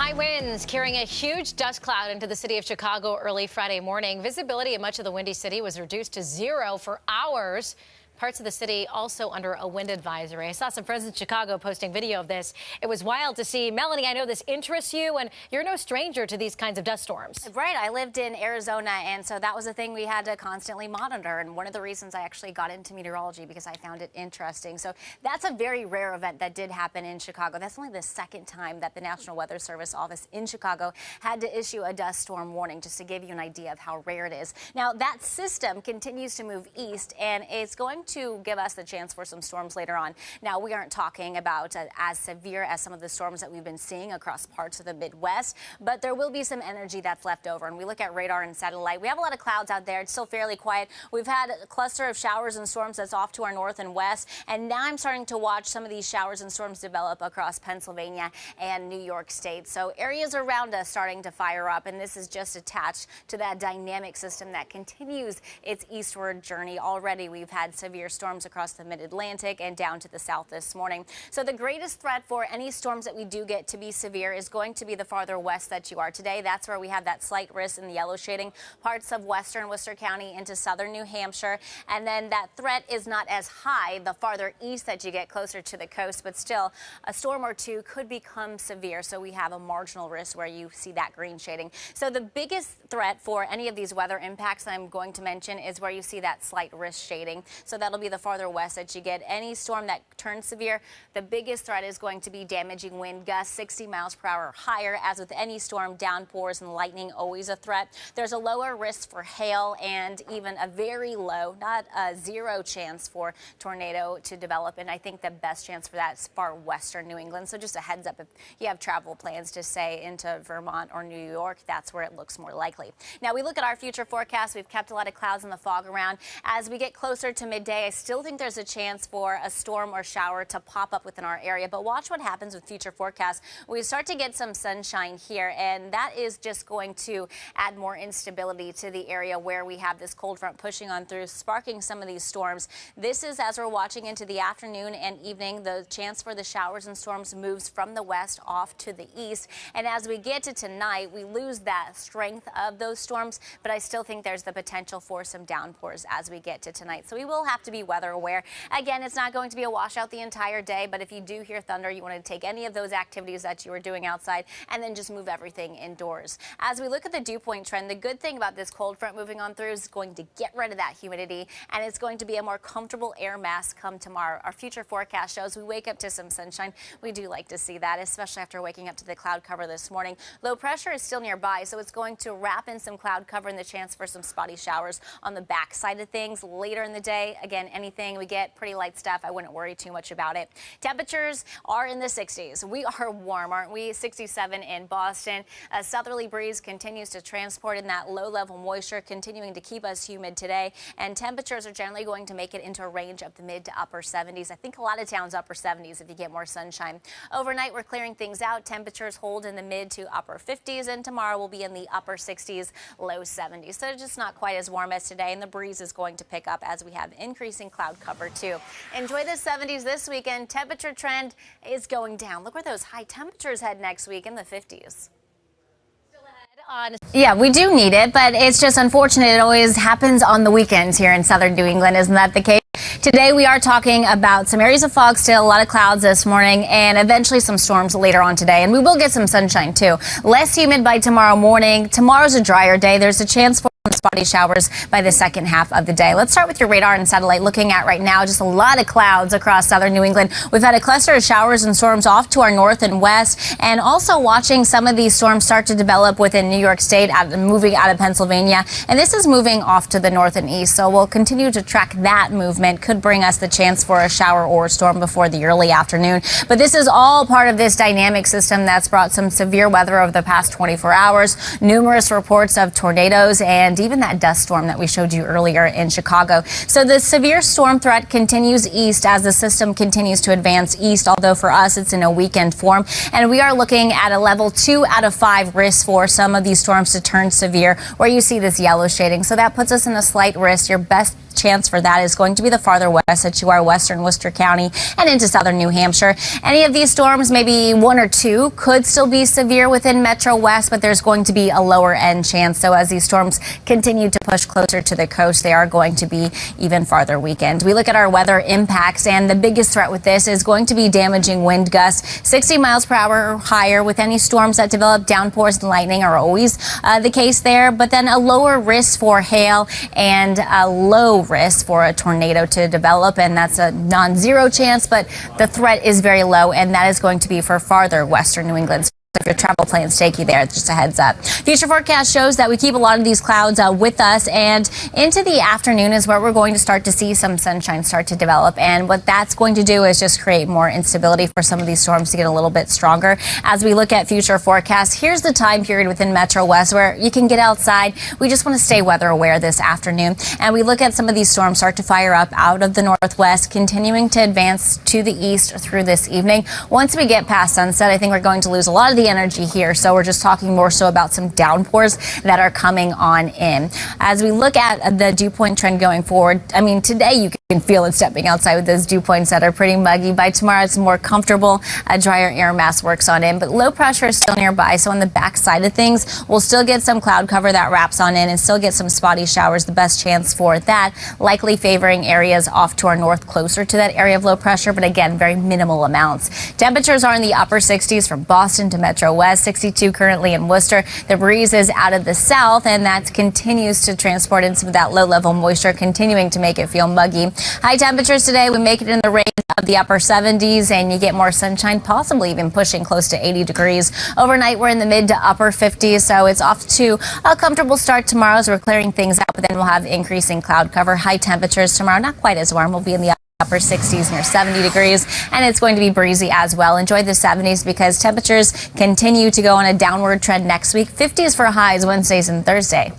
High winds carrying a huge dust cloud into the city of Chicago early Friday morning. Visibility in much of the Windy City was reduced to 0 for hours. Parts of the city also under a wind advisory. I saw some friends in Chicago posting video of this. It was wild to see. Melanie, I know this interests you, and you're no stranger to these kinds of dust storms. Right. I lived in Arizona, and so that was a thing we had to constantly monitor. And one of the reasons I actually got into meteorology because I found it interesting. So that's a very rare event that did happen in Chicago. That's only the second time that the National Weather Service office in Chicago had to issue a dust storm warning, just to give you an idea of how rare it is. Now, that system continues to move east, and it's going to give us the chance for some storms later on. Now, we aren't talking about as severe as some of the storms that we've been seeing across parts of the Midwest, but there will be some energy that's left over. And we look at radar and satellite. We have a lot of clouds out there. It's still fairly quiet. We've had a cluster of showers and storms that's off to our north and west. And now I'm starting to watch some of these showers and storms develop across Pennsylvania and New York State. So areas around us starting to fire up. And this is just attached to that dynamic system that continues its eastward journey. Already we've had severe storms across the mid-Atlantic and down to the south this morning. So the greatest threat for any storms that we do get to be severe is going to be the farther west that you are today. That's where we have that slight risk in the yellow shading, parts of western Worcester County into southern New Hampshire. And then that threat is not as high the farther east that you get closer to the coast, but still a storm or two could become severe. So we have a marginal risk where you see that green shading. So the biggest threat for any of these weather impacts I'm going to mention is where you see that slight risk shading. So that'll be the farther west that you get. Any storm that turns severe, the biggest threat is going to be damaging wind gusts 60 miles per hour or higher. As with any storm, downpours and lightning always a threat. There's a lower risk for hail and even a very low, not a zero chance for tornado to develop. And I think the best chance for that is far western New England. So just a heads up if you have travel plans to say into Vermont or New York, that's where it looks more likely. Now we look at our future forecast. We've kept a lot of clouds and the fog around. As we get closer to midday, I still think there's a chance for a storm or shower to pop up within our area. But watch what happens with future forecasts. We start to get some sunshine here, and that is just going to add more instability to the area where we have this cold front pushing on through, sparking some of these storms. This is as we're watching into the afternoon and evening. The chance for the showers and storms moves from the west off to the east. And as we get to tonight, we lose that strength of those storms, but I still think there's the potential for some downpours as we get to tonight. So we will have to be weather aware. Again, it's not going to be a washout the entire day, but if you do hear thunder, you want to take any of those activities that you were doing outside and then just move everything indoors. As we look at the dew point trend, the good thing about this cold front moving on through is going to get rid of that humidity, and it's going to be a more comfortable air mass come tomorrow. Our future forecast shows we wake up to some sunshine. We do like to see that, especially after waking up to the cloud cover this morning. Low pressure is still nearby, so it's going to wrap in some cloud cover and the chance for some spotty showers on the back side of things later in the day. Again, anything we get pretty light stuff, I wouldn't worry too much about it. Temperatures are in the 60s. We are warm, aren't we? 67 in Boston. A southerly breeze continues to transport in that low-level moisture, continuing to keep us humid today. And temperatures are generally going to make it into a range of the mid to upper 70s. I think a lot of towns upper 70s if you get more sunshine. Overnight, we're clearing things out. Temperatures hold in the mid to upper 50s, and tomorrow will be in the upper 60s, low 70s. So just not quite as warm as today, and the breeze is going to pick up as we have increasing cloud cover too. Enjoy the 70s this weekend. Temperature trend is going down. Look where those high temperatures head next week in the 50s. Yeah, we do need it, but it's just unfortunate. It always happens on the weekends here in southern New England. Isn't that the case? Today we are talking about some areas of fog still, a lot of clouds this morning, and eventually some storms later on today. And we will get some sunshine too. Less humid by tomorrow morning. Tomorrow's a drier day. There's a chance for spotty showers by the second half of the day. Let's start with your radar and satellite. Looking at right now, just a lot of clouds across southern New England. We've had a cluster of showers and storms off to our north and west, and also watching some of these storms start to develop within New York State, moving out of Pennsylvania. And this is moving off to the north and east, so we'll continue to track that movement. Could bring us the chance for a shower or storm before the early afternoon. But this is all part of this dynamic system that's brought some severe weather over the past 24 hours. Numerous reports of tornadoes and even even that dust storm that we showed you earlier in Chicago. So the severe storm threat continues east as the system continues to advance east, although for us it's in a weakened form. And we are looking at a level 2 out of 5 risk for some of these storms to turn severe, where you see this yellow shading. So that puts us in a slight risk. Your best chance for that is going to be the farther west that you are, western Worcester County and into southern New Hampshire. Any of these storms, maybe 1 or 2, could still be severe within Metro West, but there's going to be a lower end chance. So as these storms continue to push closer to the coast, they are going to be even farther weakened. We look at our weather impacts, and the biggest threat with this is going to be damaging wind gusts, 60 miles per hour or higher. With any storms that develop, downpours and lightning are always the case there, but then a lower risk for hail and a low risk for a tornado to develop, and that's a non-zero chance, but the threat is very low, and that is going to be for farther western New England. If your travel plans take you there, just a heads up. Future forecast shows that we keep a lot of these clouds with us, and into the afternoon is where we're going to start to see some sunshine start to develop. And what that's going to do is just create more instability for some of these storms to get a little bit stronger. As we look at future forecasts, here's the time period within Metro West where you can get outside. We just want to stay weather aware this afternoon. And we look at some of these storms start to fire up out of the northwest, continuing to advance to the east through this evening. Once we get past sunset, I think we're going to lose a lot of the energy here, so we're just talking more so about some downpours that are coming on in. As we look at the dew point trend going forward, I mean, today you can feel it stepping outside with those dew points that are pretty muggy. By tomorrow, it's more comfortable. A drier air mass works on in, but low pressure is still nearby, so on the back side of things, we'll still get some cloud cover that wraps on in and still get some spotty showers. The best chance for that likely favoring areas off to our north closer to that area of low pressure, but again, very minimal amounts. Temperatures are in the upper 60s from Boston to Metro West, 62 currently in Worcester. The breeze is out of the south, and that continues to transport in some of that low-level moisture, continuing to make it feel muggy. High temperatures today, we make it in the range of the upper 70s, and you get more sunshine, possibly even pushing close to 80 degrees. Overnight, we're in the mid to upper 50s, so it's off to a comfortable start tomorrow as we're clearing things out, but then we'll have increasing cloud cover. High temperatures tomorrow, not quite as warm. We'll be in the upper 60s near 70 degrees, and it's going to be breezy as well. Enjoy the 70s because temperatures continue to go on a downward trend next week. 50s for highs Wednesdays and Thursday.